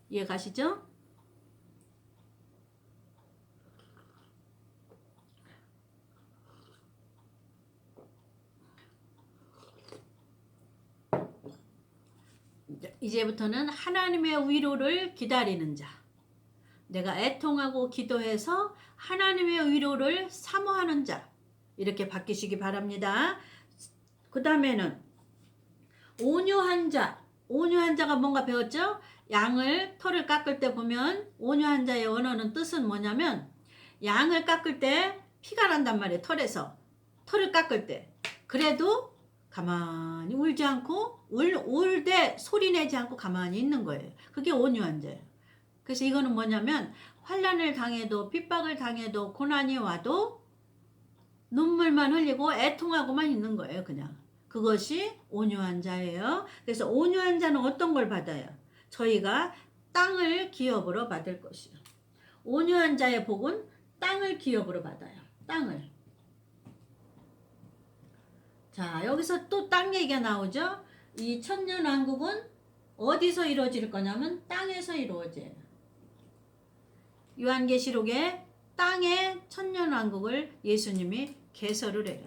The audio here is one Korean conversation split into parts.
이해 가시죠? 이제부터는 하나님의 위로를 기다리는 자. 내가 애통하고 기도해서 하나님의 위로를 사모하는 자. 이렇게 바뀌시기 바랍니다. 그 다음에는 온유한 자. 온유한 자가 뭔가 배웠죠? 양을 털을 깎을 때 보면 온유한 자의 언어는 뜻은 뭐냐면 양을 깎을 때 피가 난단 말이에요. 털을 깎을 때. 그래도 가만히 울지 않고 울 때 소리 내지 않고 가만히 있는 거예요. 그게 온유한 자예요. 그래서 이거는 뭐냐면 환난을 당해도 핍박을 당해도 고난이 와도 눈물만 흘리고 애통하고만 있는 거예요. 그냥. 그것이 온유한 자예요. 그래서 온유한 자는 어떤 걸 받아요? 저희가 땅을 기업으로 받을 것이요. 온유한 자의 복은 땅을 기업으로 받아요. 땅을. 자, 여기서 또 땅 얘기가 나오죠. 이 천년왕국은 어디서 이루어질 거냐면 땅에서 이루어져요. 요한계시록에 땅의 천년왕국을 예수님이 개설을 해요.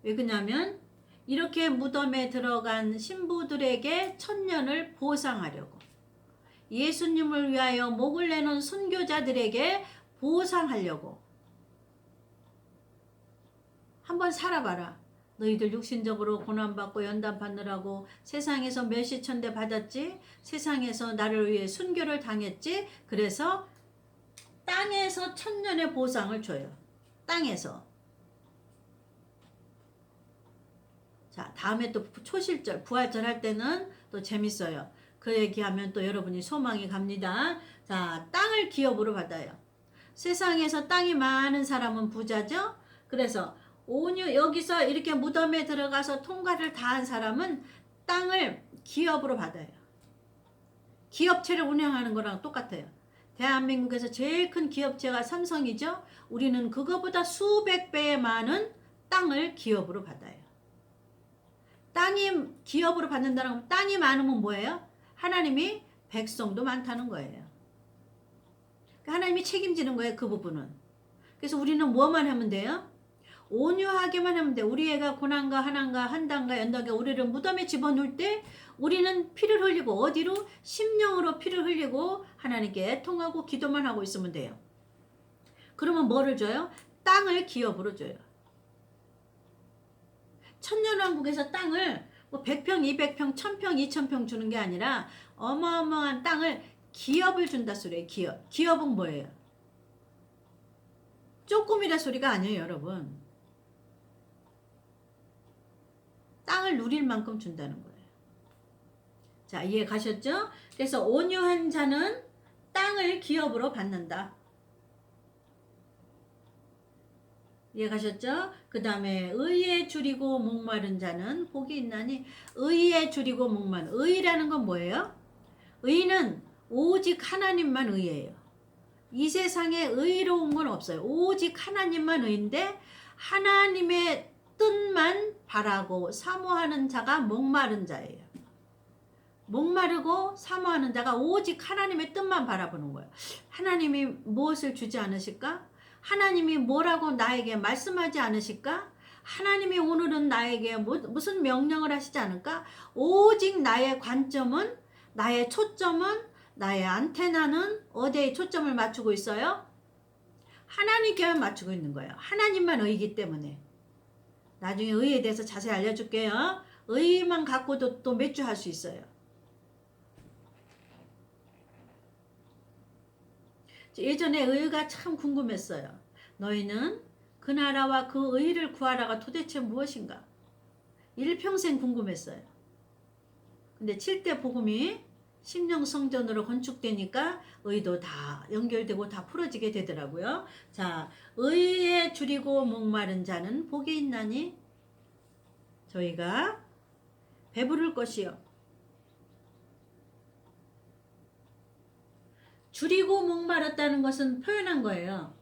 왜 그러냐면 이렇게 무덤에 들어간 신부들에게 천년을 보상하려고, 예수님을 위하여 목을 내놓은 순교자들에게 보상하려고. 한번 살아봐라. 너희들 육신적으로 고난받고 연단받느라고 세상에서 몇시천대 받았지? 세상에서 나를 위해 순교를 당했지? 그래서 땅에서 천년의 보상을 줘요. 땅에서. 자, 다음에 또 초실절, 부활절 할 때는 또 재밌어요. 그 얘기하면 또 여러분이 소망이 갑니다. 자, 땅을 기업으로 받아요. 세상에서 땅이 많은 사람은 부자죠? 그래서 여기서 이렇게 무덤에 들어가서 통과를 다 한 사람은 땅을 기업으로 받아요. 기업체를 운영하는 거랑 똑같아요. 대한민국에서 제일 큰 기업체가 삼성이죠? 우리는 그거보다 수백 배에 많은 땅을 기업으로 받아요. 땅이 기업으로 받는다는 건 땅이 많으면 뭐예요? 하나님이 백성도 많다는 거예요. 하나님이 책임지는 거예요. 그 부분은. 그래서 우리는 뭐만 하면 돼요? 온유하게만 하면 돼. 우리 애가 고난과 한난과 한단과 연단과 우리를 무덤에 집어넣을 때 우리는 피를 흘리고, 어디로? 심령으로 피를 흘리고 하나님께 애통하고 기도만 하고 있으면 돼요. 그러면 뭐를 줘요? 땅을 기업으로 줘요. 천년왕국에서 땅을 뭐 100평, 200평, 1000평, 2000평 주는 게 아니라 어마어마한 땅을 기업을 준다 소리예요. 기업. 기업은 뭐예요? 조금이라 소리가 아니에요, 여러분. 땅을 누릴 만큼 준다는 거예요. 자, 이해 가셨죠? 그래서 온유한 자는 땅을 기업으로 받는다. 이해 가셨죠? 그 다음에 의에 줄이고 목마른 자는 복이 있나니. 의에 줄이고 목마른. 의라는 건 뭐예요? 의는 오직 하나님만 의예요. 이 세상에 의로운 건 없어요. 오직 하나님만 의인데 하나님의 뜻만 바라고 사모하는 자가 목마른 자예요. 목마르고 사모하는 자가 오직 하나님의 뜻만 바라보는 거예요. 하나님이 무엇을 주지 않으실까? 하나님이 뭐라고 나에게 말씀하지 않으실까? 하나님이 오늘은 나에게 무슨 명령을 하시지 않을까? 오직 나의 관점은, 나의 초점은, 나의 안테나는 어디에 초점을 맞추고 있어요? 하나님께만 맞추고 있는 거예요. 하나님만 의이기 때문에. 나중에 의에 대해서 자세히 알려줄게요. 의만 갖고도 또 몇 주 할 수 있어요. 예전에 의가 참 궁금했어요. 너희는 그 나라와 그 의를 구하라가 도대체 무엇인가? 일평생 궁금했어요. 근데 7대 복음이 심령성전으로 건축되니까 의도 다 연결되고 다 풀어지게 되더라고요. 자, 의에 줄이고 목마른 자는 복이 있나니 저희가 배부를 것이요. 줄이고 목마르다는 것은 표현한 거예요.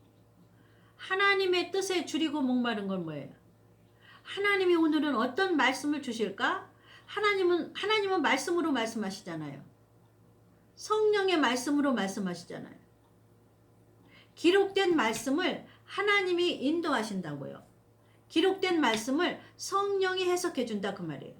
하나님의 뜻에 줄이고 목마른 건 뭐예요? 하나님이 오늘은 어떤 말씀을 주실까? 하나님은 말씀으로 말씀하시잖아요. 성령의 말씀으로 말씀하시잖아요. 기록된 말씀을 하나님이 인도하신다고요. 기록된 말씀을 성령이 해석해 준다 그 말이에요.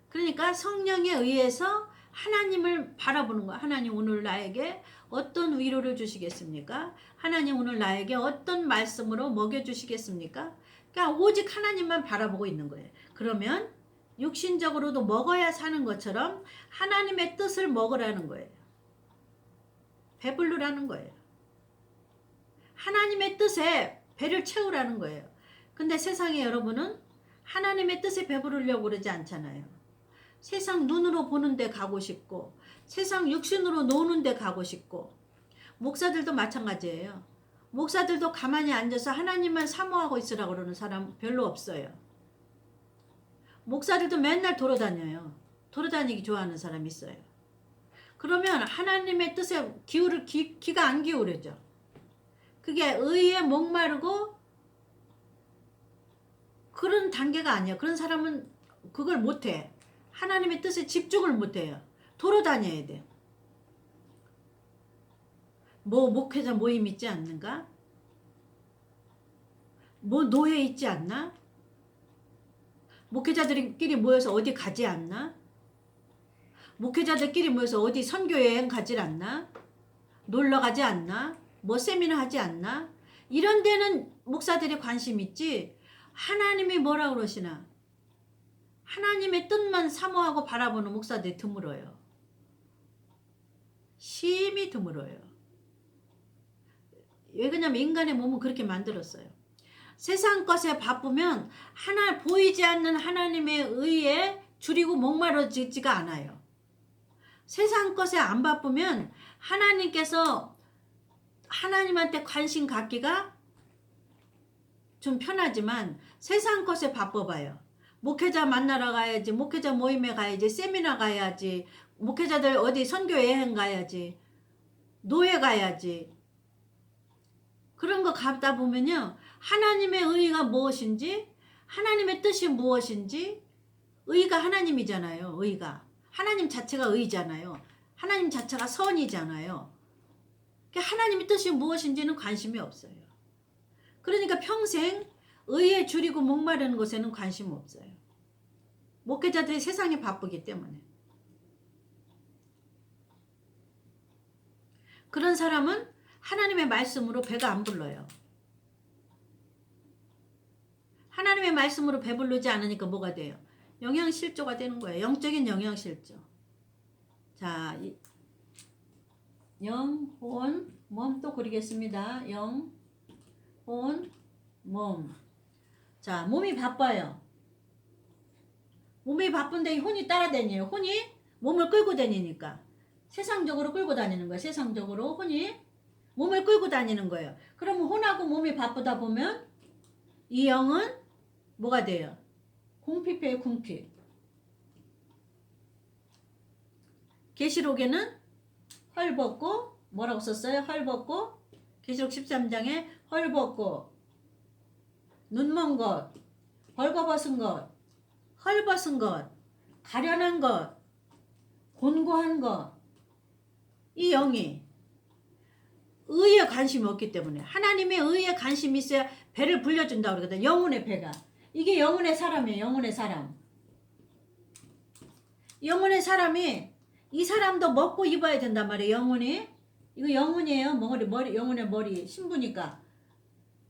그러니까 성령에 의해서 하나님을 바라보는 거야. 하나님 오늘 나에게 어떤 위로를 주시겠습니까? 하나님 오늘 나에게 어떤 말씀으로 먹여주시겠습니까? 그러니까 오직 하나님만 바라보고 있는 거예요. 그러면 육신적으로도 먹어야 사는 것처럼 하나님의 뜻을 먹으라는 거예요. 배부르라는 거예요. 하나님의 뜻에 배를 채우라는 거예요. 근데 세상에 여러분은 하나님의 뜻에 배부르려고 그러지 않잖아요. 세상 눈으로 보는 데 가고 싶고 세상 육신으로 노는 데 가고 싶고 목사들도 마찬가지예요. 목사들도 가만히 앉아서 하나님만 사모하고 있으라고 그러는 사람 별로 없어요. 목사들도 맨날 돌아다녀요. 돌아다니기 좋아하는 사람 있어요. 그러면 하나님의 뜻에 귀가 안 기울어져. 그게 의에 목마르고 그런 단계가 아니야. 그런 사람은 그걸 못해. 하나님의 뜻에 집중을 못해요. 돌아다녀야 돼. 뭐 목회자 모임 있지 않는가? 뭐 노예 있지 않나? 목회자들끼리 모여서 어디 가지 않나? 목회자들끼리 모여서 어디 선교여행 가지 않나? 놀러 가지 않나? 뭐 세미나 하지 않나? 이런 데는 목사들이 관심 있지. 하나님이 뭐라 그러시나? 하나님의 뜻만 사모하고 바라보는 목사들이 드물어요. 심히 드물어요. 왜 그러냐면 인간의 몸은 그렇게 만들었어요. 세상 것에 바쁘면 보이지 않는 하나님의 의에 줄이고 목마르지가 않아요. 세상 것에 안 바쁘면 하나님께서 하나님한테 관심 갖기가 좀 편하지만 세상 것에 바빠봐요. 목회자 만나러 가야지, 목회자 모임에 가야지, 세미나 가야지, 목회자들 어디 선교 여행 가야지, 노예 가야지. 그런 거 가다 보면요. 하나님의 의가 무엇인지, 하나님의 뜻이 무엇인지, 의가 하나님이잖아요. 의가. 하나님 자체가 의잖아요. 하나님 자체가 선이잖아요. 하나님의 뜻이 무엇인지는 관심이 없어요. 그러니까 평생 의에 줄이고 목마르는 것에는 관심 없어요. 목회자들이 세상에 바쁘기 때문에. 그런 사람은 하나님의 말씀으로 배가 안 불러요. 하나님의 말씀으로 배부르지 않으니까 뭐가 돼요? 영양실조가 되는 거예요. 영적인 영양실조. 자, 영, 혼, 몸 또 그리겠습니다. 영, 혼, 몸. 자, 몸이 바빠요. 몸이 바쁜데 이 혼이 따라다녀요. 혼이 몸을 끌고 다니니까. 세상적으로 끌고 다니는 거예요. 세상적으로 혼이 몸을 끌고 다니는 거예요. 그러면 혼하고 몸이 바쁘다 보면 이 영은 뭐가 돼요? 궁핍이에요. 궁핍. 계시록에는 헐벗고 뭐라고 썼어요? 헐벗고 계시록 13장에 헐벗고 눈먼 것, 벌거벗은 것, 헐벗은 것, 가련한 것, 곤고한 것. 이 영이 의에 관심이 없기 때문에 하나님의 의에 관심이 있어야 배를 불려준다고 그러거든. 영혼의 배가. 이게 영혼의 사람이에요. 영혼의 사람. 영혼의 사람이 이 사람도 먹고 입어야 된단 말이에요. 영혼이. 이거 영혼이에요. 머리 영혼의 머리 신부니까.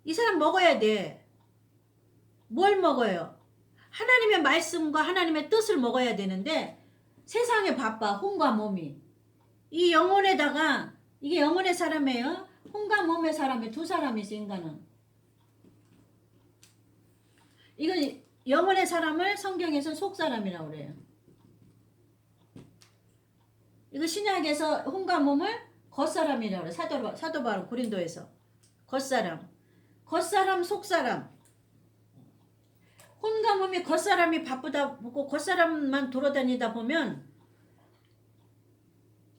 이 사람 먹어야 돼. 뭘 먹어요? 하나님의 말씀과 하나님의 뜻을 먹어야 되는데 세상에 바빠. 혼과 몸이. 이 영혼에다가 이게 영혼의 사람이에요. 혼과 몸의 사람이 두 사람이 있어. 인간은. 이건 영혼의 사람을 성경에서 속사람이라고 그래요. 이거 신약에서 혼과 몸을 겉사람이라고 그래요. 사도 바울 고린도에서. 겉사람. 겉사람 속사람. 혼과 몸이 겉사람이 바쁘다 보고 겉사람만 돌아다니다 보면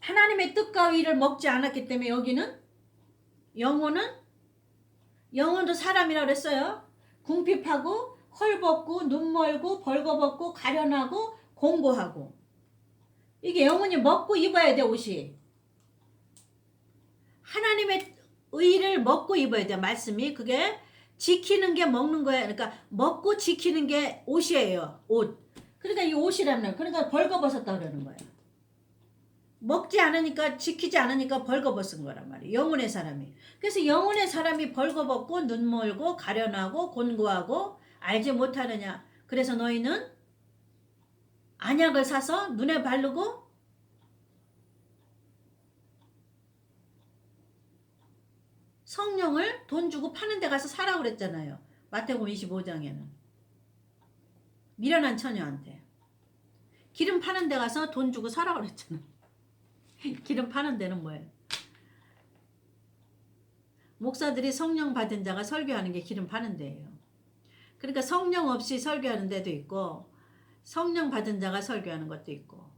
하나님의 뜻과 위를 먹지 않았기 때문에 여기는 영혼도 사람이라고 그랬어요. 궁핍하고 헐벗고 눈멀고 벌거벗고 가련하고 공고하고. 이게 영혼이 먹고 입어야 돼. 옷이. 하나님의 의를 먹고 입어야 돼요. 말씀이. 그게 지키는 게 먹는 거예요. 그러니까 먹고 지키는 게 옷이에요. 옷. 그러니까 이 옷이라는, 그러니까 벌거벗었다 그러는 거예요. 먹지 않으니까, 지키지 않으니까 벌거벗은 거란 말이에요. 영혼의 사람이. 그래서 영혼의 사람이 벌거벗고 눈멀고 가련하고 곤고하고 알지 못하느냐. 그래서 너희는 안약을 사서 눈에 바르고 성령을 돈 주고 파는 데 가서 사라고 그랬잖아요. 마태복음 25장에는. 미련한 처녀한테. 기름 파는 데 가서 돈 주고 사라고 그랬잖아요. 기름 파는 데는 뭐예요? 목사들이 성령 받은 자가 설교하는 게 기름 파는 데예요. 그러니까 성령 없이 설교하는 데도 있고 성령 받은 자가 설교하는 것도 있고.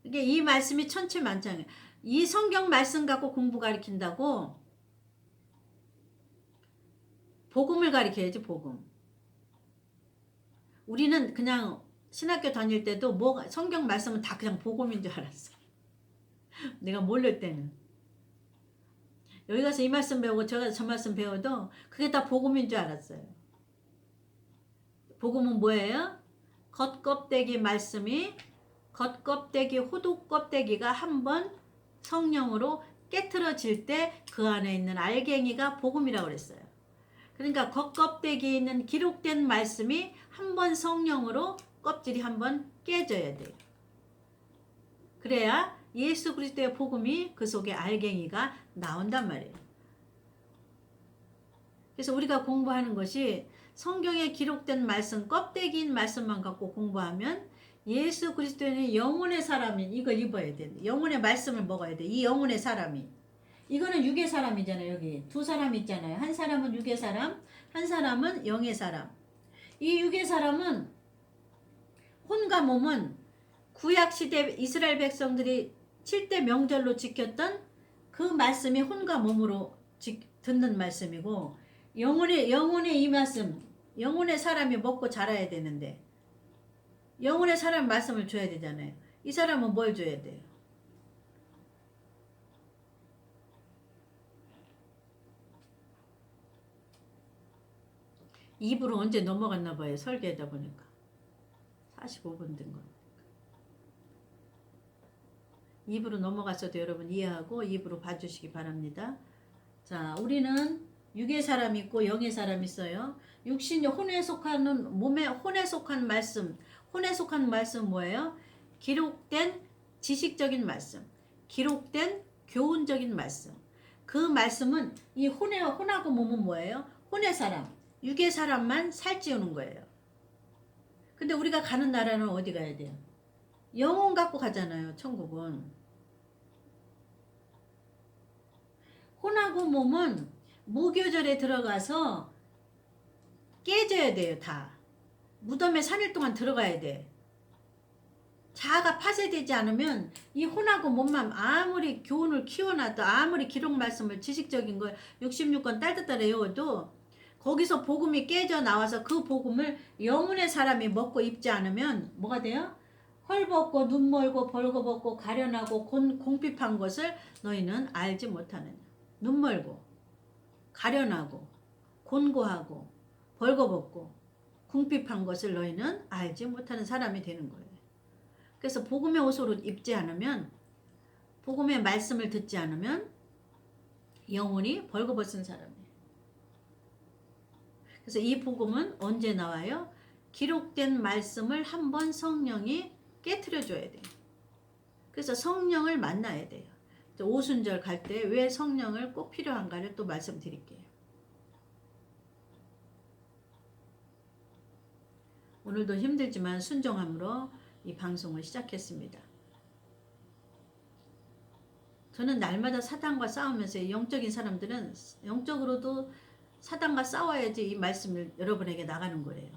이게 이 말씀이 천체만장해요. 이 성경 말씀 갖고 공부 가르친다고 복음을 가르쳐야지, 복음. 우리는 그냥 신학교 다닐 때도 뭐 성경 말씀은 다 그냥 복음인 줄 알았어. 내가 모를 때는. 여기 가서 이 말씀 배우고 저 가서 저 말씀 배워도 그게 다 복음인 줄 알았어요. 복음은 뭐예요? 겉껍데기 말씀이, 겉껍데기 호두껍데기가 한번 성령으로 깨트려질 때 그 안에 있는 알갱이가 복음이라고 그랬어요. 그러니까 겉껍데기에 있는 기록된 말씀이 한번 성령으로 껍질이 한번 깨져야 돼요. 그래야 예수 그리스도의 복음이 그 속에 알갱이가 나온단 말이에요. 그래서 우리가 공부하는 것이 성경에 기록된 말씀, 껍데기인 말씀만 갖고 공부하면 예수 그리스도는 영혼의 사람인 이걸 입어야 돼. 영혼의 말씀을 먹어야 돼. 이 영혼의 사람이. 이거는 육의 사람이잖아요. 여기 두 사람 있잖아요. 한 사람은 육의 사람, 한 사람은 영의 사람. 이 육의 사람은 혼과 몸은 구약시대 이스라엘 백성들이 7대 명절로 지켰던 그 말씀이 혼과 몸으로 듣는 말씀이고, 영혼의 이 말씀, 영혼의 사람이 먹고 자라야 되는데 영혼의 사람 말씀을 줘야 되잖아요. 이 사람은 뭘 줘야 돼요? 입으로 언제 넘어갔나 봐요. 설계하다 보니까 45분 된 거. 입으로 넘어갔어도 여러분 이해하고 입으로 봐주시기 바랍니다. 자, 우리는 육의 사람 있고 영의 사람 있어요. 육신이 혼에 속하는, 몸에 혼에 속한 말씀. 혼에 속한 말씀 뭐예요? 기록된 지식적인 말씀, 기록된 교훈적인 말씀. 그 말씀은 이 혼하고 몸은 뭐예요? 혼의 사람, 육의 사람만 살찌우는 거예요. 근데 우리가 가는 나라는 어디 가야 돼요? 영혼 갖고 가잖아요. 천국은. 혼하고 몸은 무교절에 들어가서 깨져야 돼요. 다. 무덤에 3일 동안 들어가야 돼. 자아가 파쇄되지 않으면 이 혼하고 몸만 아무리 교훈을 키워놔도, 아무리 기록 말씀을 지식적인 걸 66권 딸딸딸 외워도 거기서 복음이 깨져 나와서 그 복음을 영혼의 사람이 먹고 입지 않으면 뭐가 돼요? 헐벗고 눈멀고 벌거벗고 가련하고 공핍한 것을 너희는 알지 못하느냐. 눈멀고 가련하고 곤고하고 벌거벗고 궁핍한 것을 너희는 알지 못하는 사람이 되는 거예요. 그래서 복음의 옷으로 입지 않으면, 복음의 말씀을 듣지 않으면 영혼이 벌거벗은 사람이에요. 그래서 이 복음은 언제 나와요? 기록된 말씀을 한번 성령이 깨트려 줘야 돼요. 그래서 성령을 만나야 돼요. 오순절 갈 때 왜 성령을 꼭 필요한가를 또 말씀드릴게요. 오늘도 힘들지만 순종함으로 이 방송을 시작했습니다. 저는 날마다 사단과 싸우면서, 영적인 사람들은 영적으로도 사단과 싸워야지 이 말씀을 여러분에게 나가는 거예요.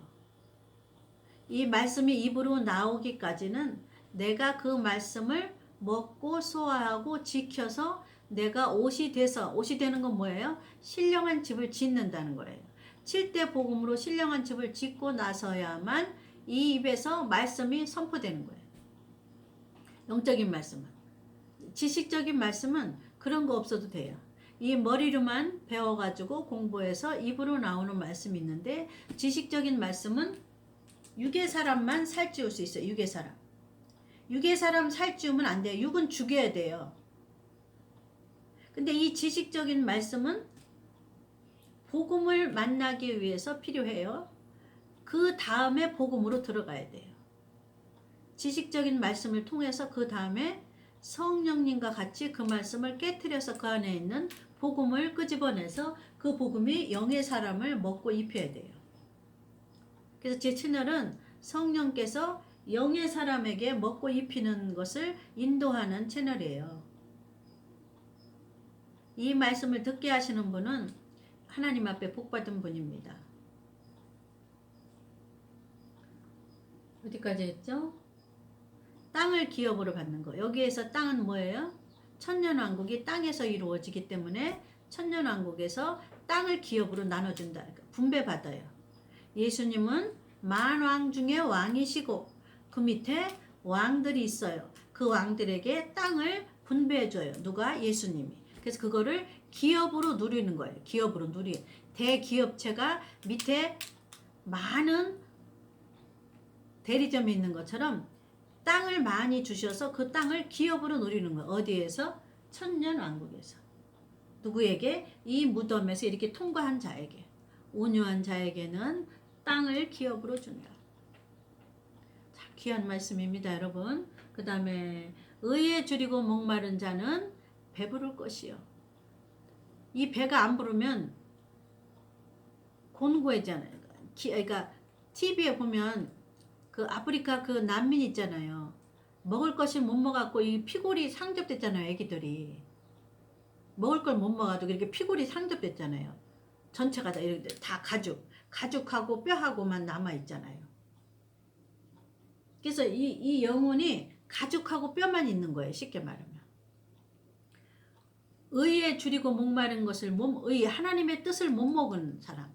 이 말씀이 입으로 나오기까지는 내가 그 말씀을 먹고 소화하고 지켜서 내가 옷이 돼서, 옷이 되는 건 뭐예요? 신령한 집을 짓는다는 거예요. 7대 복음으로 신령한 집을 짓고 나서야만 이 입에서 말씀이 선포되는 거예요. 영적인 말씀은. 지식적인 말씀은 그런 거 없어도 돼요. 이 머리로만 배워가지고 공부해서 입으로 나오는 말씀이 있는데 지식적인 말씀은 육의 사람만 살찌울 수 있어요. 육의 사람. 육의 사람 살찌우면 안 돼요. 육은 죽여야 돼요. 근데 이 지식적인 말씀은 복음을 만나기 위해서 필요해요. 그 다음에 복음으로 들어가야 돼요. 지식적인 말씀을 통해서 그 다음에 성령님과 같이 그 말씀을 깨트려서 그 안에 있는 복음을 끄집어내서 그 복음이 영의 사람을 먹고 입혀야 돼요. 그래서 제 채널은 성령께서 영의 사람에게 먹고 입히는 것을 인도하는 채널이에요. 이 말씀을 듣게 하시는 분은 하나님 앞에 복받은 분입니다. 어디까지 했죠? 땅을 기업으로 받는 거. 여기에서 땅은 뭐예요? 천년왕국이 땅에서 이루어지기 때문에 천년왕국에서 땅을 기업으로 나눠준다. 분배받아요. 예수님은 만왕 중에 왕이시고 그 밑에 왕들이 있어요. 그 왕들에게 땅을 분배해줘요. 누가? 예수님이. 그래서 그거를 기업으로 누리는 거예요. 기업으로 누리. 대기업체가 밑에 많은 대리점이 있는 것처럼 땅을 많이 주셔서 그 땅을 기업으로 누리는 거예요. 어디에서? 천년왕국에서. 누구에게? 이 무덤에서 이렇게 통과한 자에게. 온유한 자에게는 땅을 기업으로 준다. 참 귀한 말씀입니다, 여러분. 그 다음에 의에 줄이고 목마른 자는 배부를 것이요. 이 배가 안 부르면 곤고해지잖아요. 그러니까 TV에 보면 그 아프리카 그 난민 있잖아요. 먹을 것이 못 먹었고 이 피골이 상접됐잖아요. 애기들이. 먹을 걸 못 먹어도 이렇게 피골이 상접됐잖아요. 전체가 다 이렇게 다 가죽하고 뼈하고만 남아 있잖아요. 그래서 이 영혼이 가죽하고 뼈만 있는 거예요. 쉽게 말하면. 의에 줄이고 목마른 것을 하나님의 뜻을 못 먹은 사람,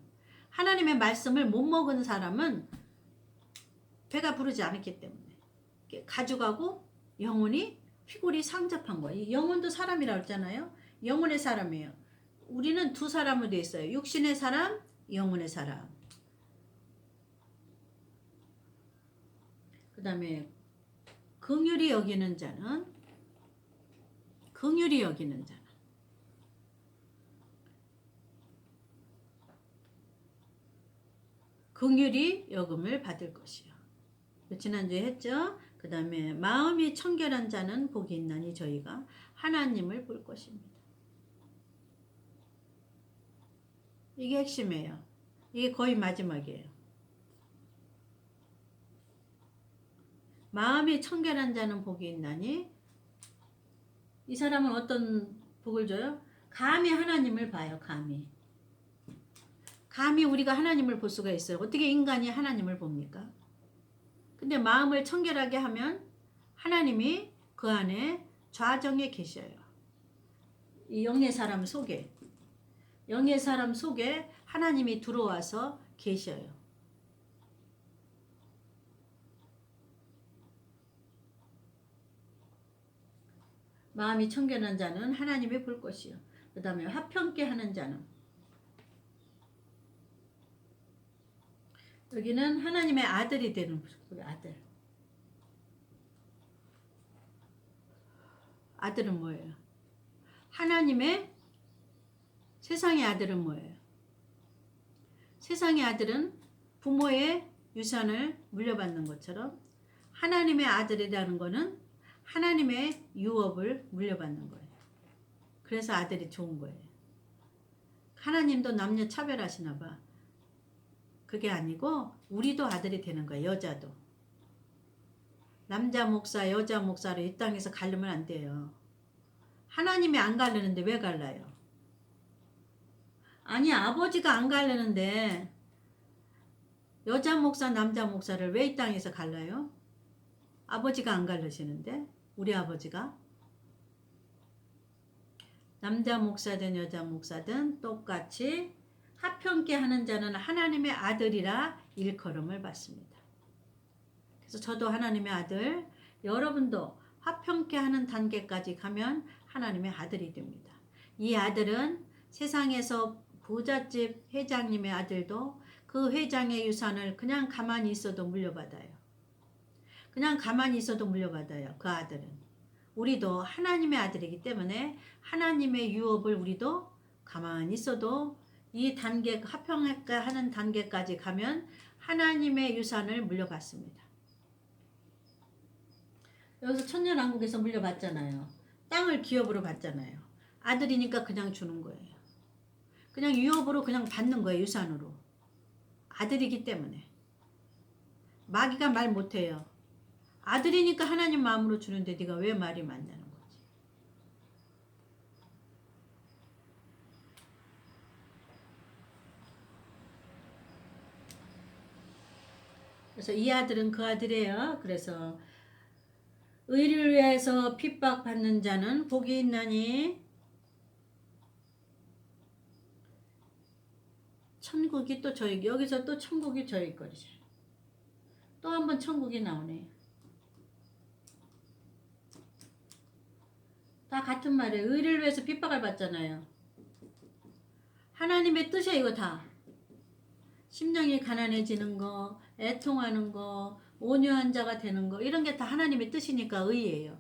하나님의 말씀을 못 먹은 사람은 배가 부르지 않았기 때문에 가죽하고 영혼이 피골이 상접한 거예요. 영혼도 사람이라고 했잖아요. 영혼의 사람이에요. 우리는 두 사람으로 되어 있어요. 육신의 사람, 영혼의 사람. 그 다음에 긍휼히 여기는 자는 긍휼히 여김을 받을 것이요. 지난주에 했죠. 그 다음에 마음이 청결한 자는 복이 있나니 저희가 하나님을 볼 것입니다. 이게 핵심이에요. 이게 거의 마지막이에요. 마음이 청결한 자는 복이 있나니 이 사람은 어떤 복을 줘요? 감히 하나님을 봐요. 감히 우리가 하나님을 볼 수가 있어요. 어떻게 인간이 하나님을 봅니까? 근데 마음을 청결하게 하면 하나님이 그 안에 좌정에 계셔요. 이 영의 사람 속에 하나님이 들어와서 계셔요. 마음이 청결한 자는 하나님이 볼 것이요. 그 다음에 화평케 하는 자는 여기는 하나님의 아들이 되는 우리 아들. 아들은 뭐예요? 하나님의 세상의 아들은 뭐예요? 세상의 아들은 부모의 유산을 물려받는 것처럼 하나님의 아들이라는 것은 하나님의 유업을 물려받는 거예요. 그래서 아들이 좋은 거예요. 하나님도 남녀 차별하시나 봐. 그게 아니고 우리도 아들이 되는 거예요. 여자도. 남자 목사, 여자 목사로 이 땅에서 가르면 안 돼요. 하나님이 안 가르는데 왜 갈라요? 아니 아버지가 안 가르는데 여자 목사, 남자 목사를 왜 이 땅에서 갈라요? 아버지가 안 가르시는데 우리 아버지가 남자 목사든 여자 목사든 똑같이 화평케 하는 자는 하나님의 아들이라 일컬음을 받습니다. 그래서 저도 하나님의 아들, 여러분도 화평케 하는 단계까지 가면 하나님의 아들이 됩니다. 이 아들은 세상에서 부잣집 회장님의 아들도 그 회장의 유산을 그냥 가만히 있어도 물려받아요. 그냥 가만히 있어도 물려받아요. 그 아들은. 우리도 하나님의 아들이기 때문에 하나님의 유업을 우리도 가만히 있어도 이 단계, 합평하는 단계까지 가면 하나님의 유산을 물려받습니다. 여기서 천년왕국에서 물려받잖아요. 땅을 기업으로 받잖아요. 아들이니까 그냥 주는 거예요. 그냥 유업으로 그냥 받는 거예요. 유산으로. 아들이기 때문에. 마귀가 말 못해요. 아들이니까 하나님 마음으로 주는데 네가 왜 말이 많냐는 거지. 그래서 이 아들은 그 아들이에요. 그래서 의를 위해서 핍박받는 자는 복이 있나니 천국이 또 저희, 여기서 또 천국이 저희 거리죠. 또 한 번 천국이 나오네. 다 같은 말이에요. 의를 위해서 핍박을 받잖아요. 하나님의 뜻이에요. 이거 다. 심령이 가난해지는 거, 애통하는 거, 온유한 자가 되는 거, 이런 게 다 하나님의 뜻이니까 의예요.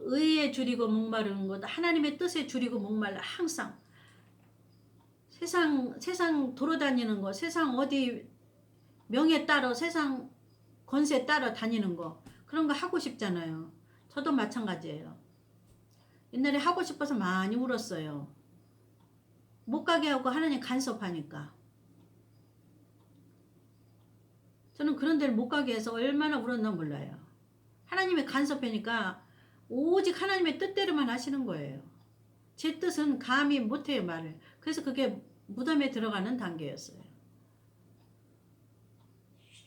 의에 줄이고 목마르는 거, 하나님의 뜻에 줄이고 목말라. 항상 세상 돌아다니는 거, 세상 어디 명예 따라, 세상 권세 따라 다니는 거, 그런 거 하고 싶잖아요. 저도 마찬가지예요. 옛날에 하고 싶어서 많이 울었어요. 못 가게 하고 하나님 간섭하니까. 저는 그런 데를 못 가게 해서 얼마나 울었나 몰라요. 하나님의 간섭하니까 오직 하나님의 뜻대로만 하시는 거예요. 제 뜻은 감히 못해요, 말을. 그래서 그게 무덤에 들어가는 단계였어요.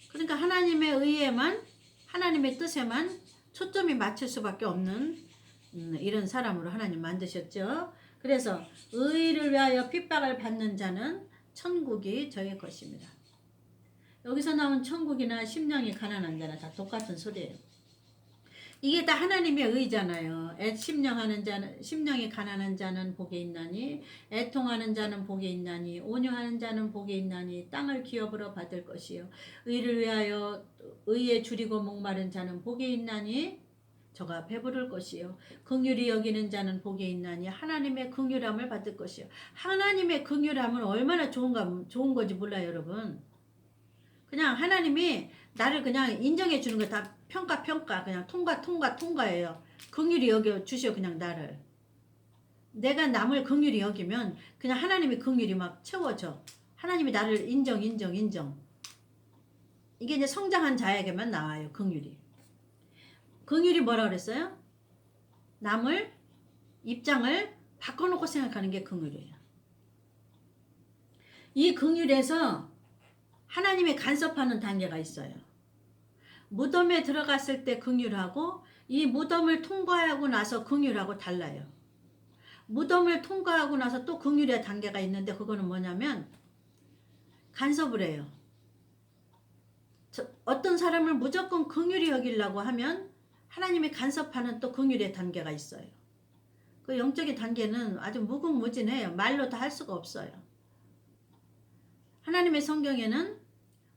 그러니까 하나님의 의에만, 하나님의 뜻에만 초점이 맞출 수밖에 없는 이런 사람으로 하나님 만드셨죠. 그래서 의를 위하여 핍박을 받는 자는 천국이 저의 것입니다. 여기서 나온 천국이나 심령이 가난한 자나 다 똑같은 소리예요. 이게 다 하나님의 의잖아요. 심령이 가난한 자는 복이 있나니, 애통하는 자는 복이 있나니, 온유하는 자는 복이 있나니, 땅을 기업으로 받을 것이요. 의를 위하여 의에 줄이고 목마른 자는 복이 있나니, 저가 배부를 것이요. 긍휼히 여기는 자는 복이 있나니, 하나님의 긍휼함을 받을 것이요. 하나님의 긍휼함은 얼마나 좋은 건지 몰라요, 여러분. 그냥 하나님이 나를 그냥 인정해 주는 거 다 평가 그냥 통과예요. 긍휼히 여겨 주시오. 그냥 나를. 내가 남을 긍휼히 여기면 그냥 하나님의 긍휼이 막 채워져. 하나님이 나를 인정. 이게 이제 성장한 자에게만 나와요. 긍휼이. 긍휼이 뭐라 그랬어요? 남을 입장을 바꿔놓고 생각하는 게 긍휼이에요. 이 긍휼에서 하나님이 간섭하는 단계가 있어요. 무덤에 들어갔을 때 긍휼하고 이 무덤을 통과하고 나서 긍휼하고 달라요. 무덤을 통과하고 나서 또 긍휼의 단계가 있는데 그거는 뭐냐면 간섭을 해요. 어떤 사람을 무조건 긍휼히 여기려고 하면 하나님이 간섭하는 또 긍휼의 단계가 있어요. 그 영적인 단계는 아주 무궁무진해요. 말로 다 할 수가 없어요. 하나님의 성경에는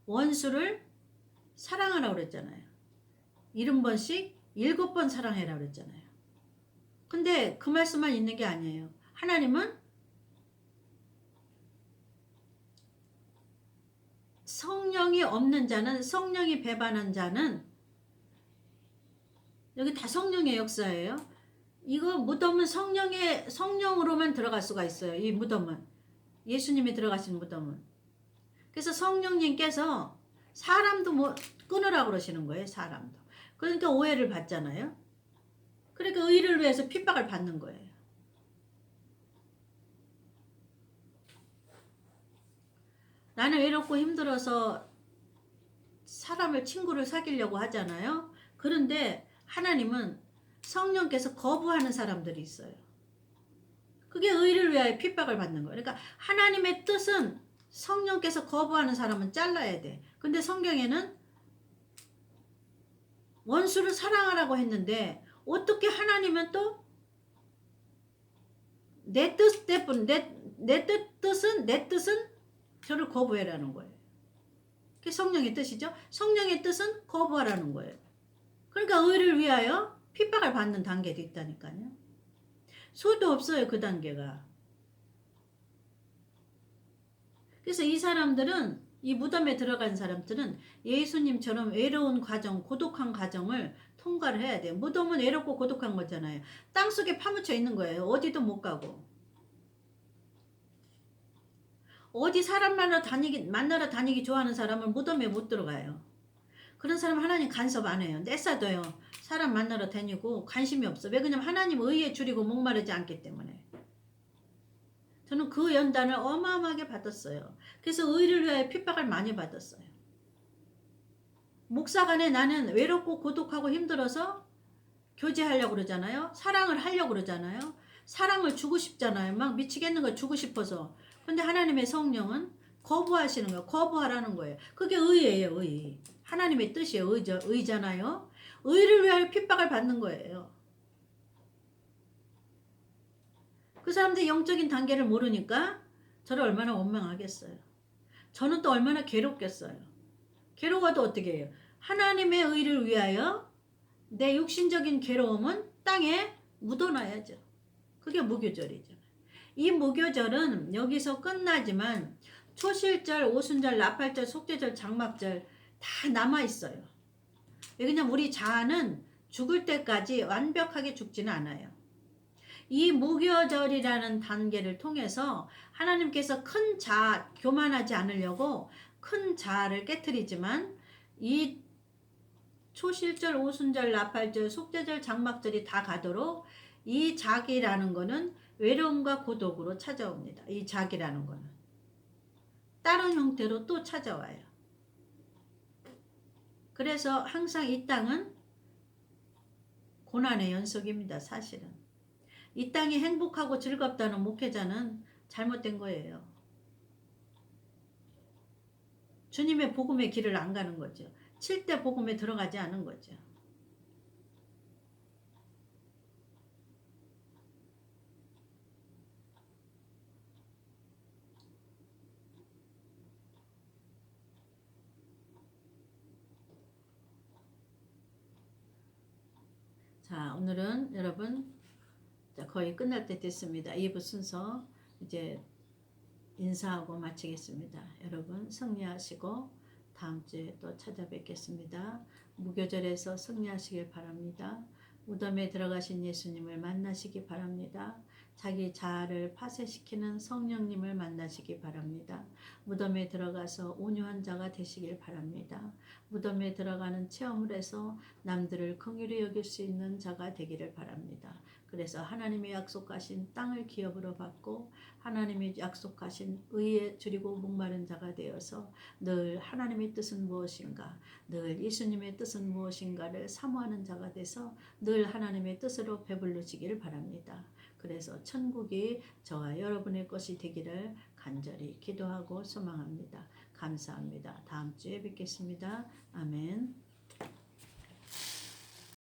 원수를 사랑하라고 그랬잖아요. 70번씩 7번 사랑해라 그랬잖아요. 근데 그 말씀만 있는 게 아니에요. 하나님은 성령이 없는 자는, 성령이 배반한 자는, 여기 다 성령의 역사예요. 이거 무덤은 성령으로만 들어갈 수가 있어요. 이 무덤은. 예수님이 들어가신 무덤은. 그래서 성령님께서 사람도 뭐 끊으라고 그러시는 거예요. 사람도. 그러니까 오해를 받잖아요. 그러니까 의를 위해서 핍박을 받는 거예요. 나는 외롭고 힘들어서 친구를 사귀려고 하잖아요. 그런데 하나님은 성령께서 거부하는 사람들이 있어요. 그게 의를 위하여 핍박을 받는 거예요. 그러니까 하나님의 뜻은 성령께서 거부하는 사람은 잘라야 돼. 근데 성경에는 원수를 사랑하라고 했는데 어떻게 하나님은 또 내 뜻대뿐 내 뜻은 저를 거부해라는 거예요. 그게 성령의 뜻이죠. 성령의 뜻은 거부하라는 거예요. 그러니까 의를 위하여 핍박을 받는 단계도 있다니까요. 수도 없어요, 그 단계가. 그래서 이 사람들은, 이 무덤에 들어간 사람들은 예수님처럼 외로운 과정, 고독한 과정을 통과를 해야 돼요. 무덤은 외롭고 고독한 거잖아요. 땅속에 파묻혀 있는 거예요. 어디도 못 가고. 어디 사람 만나러 다니기 좋아하는 사람은 무덤에 못 들어가요. 그런 사람 하나님 간섭 안 해요. 떼싸둬요. 사람 만나러 다니고 관심이 없어. 왜? 그냐면 하나님 의에 줄이고 목마르지 않기 때문에. 저는 그 연단을 어마어마하게 받았어요. 그래서 의를 위하여 핍박을 많이 받았어요. 목사간에 나는 외롭고 고독하고 힘들어서 교제하려고 그러잖아요. 사랑을 하려고 그러잖아요. 사랑을 주고 싶잖아요. 막 미치겠는 거 주고 싶어서. 근데 하나님의 성령은 거부하시는 거예요. 거부하라는 거예요. 그게 의예요, 의. 하나님의 뜻이에요. 의잖아요. 의를 위하여 핍박을 받는 거예요. 그 사람들이 영적인 단계를 모르니까 저를 얼마나 원망하겠어요. 저는 또 얼마나 괴롭겠어요. 괴로워도 어떻게 해요? 하나님의 의를 위하여 내 육신적인 괴로움은 땅에 묻어놔야죠. 그게 무교절이죠. 이 무교절은 여기서 끝나지만 초실절, 오순절, 나팔절, 속죄절, 장막절 다 남아있어요. 왜냐면 우리 자아는 죽을 때까지 완벽하게 죽지는 않아요. 이 무교절이라는 단계를 통해서 하나님께서 큰 자아, 교만하지 않으려고 큰 자아를 깨트리지만 이 초실절, 오순절, 나팔절, 속죄절, 장막절이 다 가도록 이 자기라는 거는 외로움과 고독으로 찾아옵니다. 이 자기라는 거는 다른 형태로 또 찾아와요. 그래서 항상 이 땅은 고난의 연속입니다. 사실은 이 땅이 행복하고 즐겁다는 목회자는 잘못된 거예요. 주님의 복음의 길을 안 가는 거죠. 7대 복음에 들어가지 않은 거죠. 자, 오늘은 여러분 거의 끝날 때 됐습니다. 2부 순서 이제 인사하고 마치겠습니다. 여러분 승리하시고 다음 주에 또 찾아뵙겠습니다. 무교절에서 승리하시길 바랍니다. 무덤에 들어가신 예수님을 만나시기 바랍니다. 자기 자아를 파쇄시키는 성령님을 만나시기 바랍니다. 무덤에 들어가서 온유한 자가 되시길 바랍니다. 무덤에 들어가는 체험을 해서 남들을 긍휼히 여길 수 있는 자가 되기를 바랍니다. 그래서 하나님의 약속하신 땅을 기업으로 받고 하나님이 약속하신 의에 줄이고 목마른 자가 되어서 늘 하나님의 뜻은 무엇인가, 늘 예수님의 뜻은 무엇인가를 사모하는 자가 돼서 늘 하나님의 뜻으로 배불러지기를 바랍니다. 그래서 천국이 저와 여러분의 것이 되기를 간절히 기도하고 소망합니다. 감사합니다. 다음 주에 뵙겠습니다. 아멘.